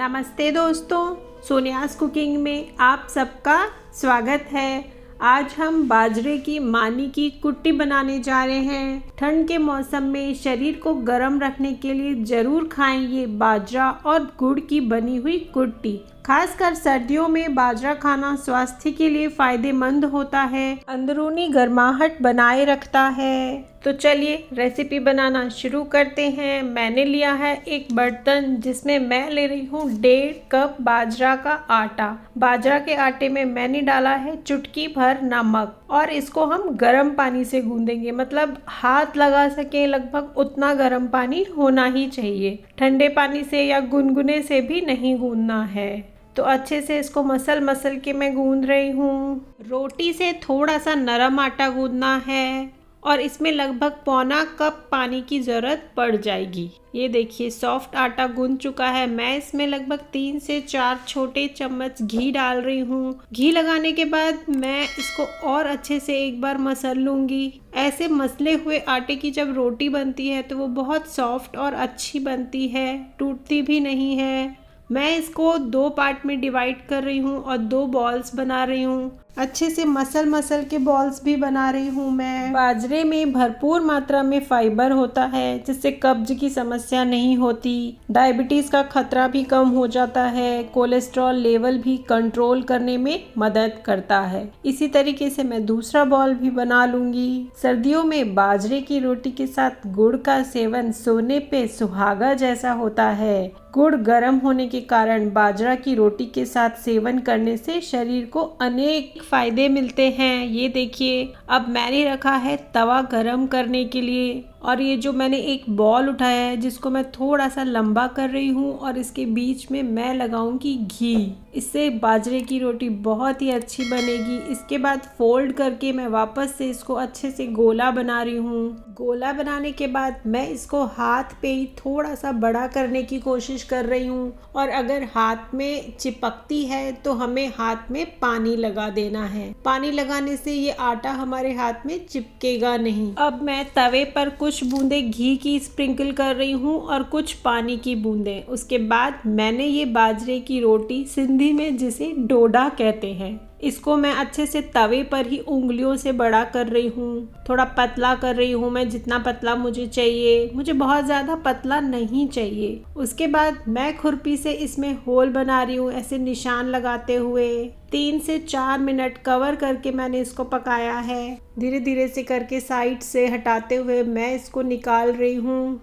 नमस्ते दोस्तों, सोनियाज कुकिंग में आप सबका स्वागत है। आज हम बाजरे की मानी की कुट्टी बनाने जा रहे हैं। ठंड के मौसम में शरीर को गर्म रखने के लिए ज़रूर खाएं ये बाजरा और गुड़ की बनी हुई कुट्टी। खासकर सर्दियों में बाजरा खाना स्वास्थ्य के लिए फायदेमंद होता है, अंदरूनी गर्माहट बनाए रखता है। तो चलिए रेसिपी बनाना शुरू करते हैं। मैंने लिया है एक बर्तन जिसमें मैं ले रही हूँ 1.5 कप बाजरा का आटा। बाजरा के आटे में मैंने डाला है चुटकी भर नमक और इसको हम गर्म पानी से गूंदेंगे, मतलब हाथ लगा सके लगभग उतना गर्म पानी होना ही चाहिए। ठंडे पानी से या गुनगुने से भी नहीं गूंदना है। तो अच्छे से इसको मसल के मैं गूंद रही हूँ। रोटी से थोड़ा सा नरम आटा गूंदना है और इसमें लगभग 1/4 कप पानी की ज़रूरत पड़ जाएगी। ये देखिए सॉफ्ट आटा गूंद चुका है। मैं इसमें लगभग 3 से 4 छोटे चम्मच घी डाल रही हूँ। घी लगाने के बाद मैं इसको और अच्छे से एक बार मसल लूँगी। ऐसे मसले हुए आटे की जब रोटी बनती है तो वो बहुत सॉफ्ट और अच्छी बनती है, टूटती भी नहीं है। मैं इसको 2 पार्ट में डिवाइड कर रही हूँ और 2 बॉल्स बना रही हूँ। अच्छे से मसल के बॉल्स भी बना रही हूँ मैं। बाजरे में भरपूर मात्रा में फाइबर होता है जिससे कब्ज की समस्या नहीं होती, डायबिटीज़ का खतरा भी कम हो जाता है, कोलेस्ट्रॉल लेवल भी कंट्रोल करने में मदद करता है। इसी तरीके से मैं दूसरा बॉल भी बना लूँगी। सर्दियों में बाजरे की रोटी के साथ गुड़ का सेवन सोने पे सुहागा जैसा होता है। गुड़ गर्म होने के कारण बाजरा की रोटी के साथ सेवन करने से शरीर को अनेक फायदे मिलते हैं। ये देखिए अब मैंने रखा है तवा गरम करने के लिए और ये जो मैंने एक बॉल उठाया है जिसको मैं थोड़ा सा लंबा कर रही हूँ और इसके बीच में मैं लगाऊंगी घी। इससे बाजरे की रोटी बहुत ही अच्छी बनेगी। इसके बाद फोल्ड करके मैं वापस से इसको अच्छे से गोला बना रही हूँ। गोला बनाने के बाद मैं इसको हाथ पे ही थोड़ा सा बड़ा करने की कोशिश कर रही हूँ और अगर हाथ में चिपकती है तो हमें हाथ में पानी लगा देना है। पानी लगाने से ये आटा हमारे हाथ में चिपकेगा नहीं। अब मैं तवे पर कुछ बूंदे घी की स्प्रिंकल कर रही हूँ और कुछ पानी की बूंदें। उसके बाद मैंने ये बाजरे की रोटी, सिंधी में जिसे डोडा कहते हैं, इसको मैं अच्छे से तवे पर ही उंगलियों से बड़ा कर रही हूँ। थोड़ा पतला कर रही हूँ मैं, जितना पतला मुझे चाहिए। मुझे बहुत ज़्यादा पतला नहीं चाहिए। उसके बाद मैं खुरपी से इसमें होल बना रही हूँ, ऐसे निशान लगाते हुए। 3 से 4 मिनट कवर करके मैंने इसको पकाया है। धीरे धीरे से करके साइड से हटाते हुए मैं इसको निकाल रही हूँ।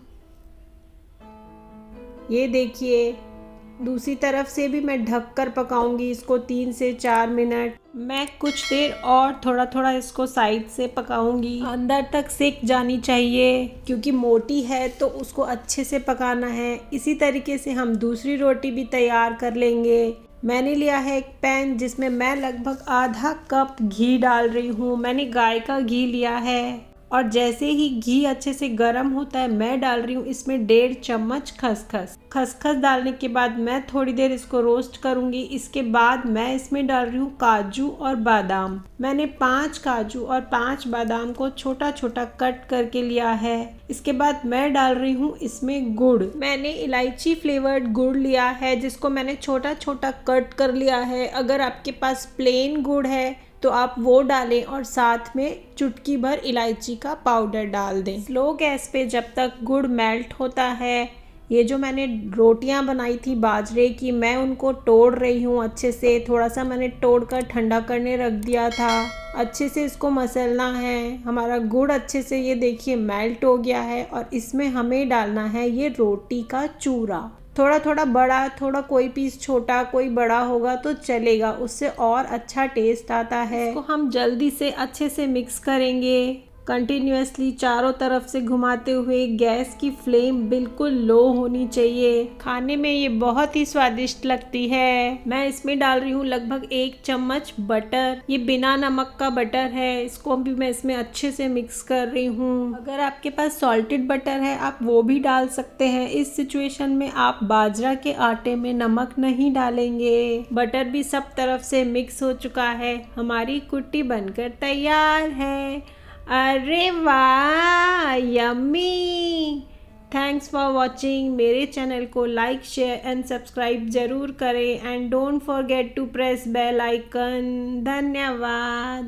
ये देखिए दूसरी तरफ से भी मैं ढक कर पकाऊंगी इसको 3 से 4 मिनट। मैं कुछ देर और थोड़ा थोड़ा इसको साइड से पकाऊंगी। अंदर तक सेक जानी चाहिए क्योंकि मोटी है तो उसको अच्छे से पकाना है। इसी तरीके से हम दूसरी रोटी भी तैयार कर लेंगे। मैंने लिया है एक पैन जिसमें मैं लगभग आधा कप घी डाल रही हूँ। मैंने गाय का घी लिया है और जैसे ही घी अच्छे से गर्म होता है मैं डाल रही हूँ इसमें 1.5 चम्मच खसखस डालने के बाद मैं थोड़ी देर इसको रोस्ट करूँगी। इसके बाद मैं इसमें डाल रही हूँ काजू और बादाम। मैंने 5 काजू और 5 बादाम को छोटा छोटा कट करके लिया है। इसके बाद मैं डाल रही हूँ इसमें गुड़। मैंने इलायची फ्लेवर्ड गुड़ लिया है जिसको मैंने छोटा छोटा कट कर लिया है। अगर आपके पास प्लेन गुड़ है तो आप वो डालें और साथ में चुटकी भर इलायची का पाउडर डाल दें। स्लो गैस पे जब तक गुड़ मेल्ट होता है। ये जो मैंने रोटियां बनाई थी बाजरे की, मैं उनको तोड़ रही हूँ अच्छे से। थोड़ा सा मैंने तोड़ कर ठंडा करने रख दिया था। अच्छे से इसको मसलना है। हमारा गुड़ अच्छे से ये देखिए मेल्ट हो गया है और इसमें हमें डालना है ये रोटी का चूरा। थोड़ा थोड़ा बड़ा, थोड़ा कोई पीस छोटा कोई बड़ा होगा तो चलेगा, उससे और अच्छा टेस्ट आता है। इसको हम जल्दी से अच्छे से मिक्स करेंगे कंटिन्यूअसली चारों तरफ से घुमाते हुए। गैस की फ्लेम बिल्कुल लो होनी चाहिए। खाने में ये बहुत ही स्वादिष्ट लगती है। मैं इसमें डाल रही हूँ लगभग 1 चम्मच बटर। ये बिना नमक का बटर है। इसको भी मैं इसमें अच्छे से मिक्स कर रही हूँ। अगर आपके पास सॉल्टेड बटर है आप वो भी डाल सकते हैं। इस सिचुएशन में आप बाजरा के आटे में नमक नहीं डालेंगे। बटर भी सब तरफ से मिक्स हो चुका है। हमारी कुट्टी बनकर तैयार है। अरे वाह, यम्मी! Thanks for watching. मेरे चैनल को लाइक शेयर एंड सब्सक्राइब ज़रूर करें and don't forget to press bell icon. धन्यवाद।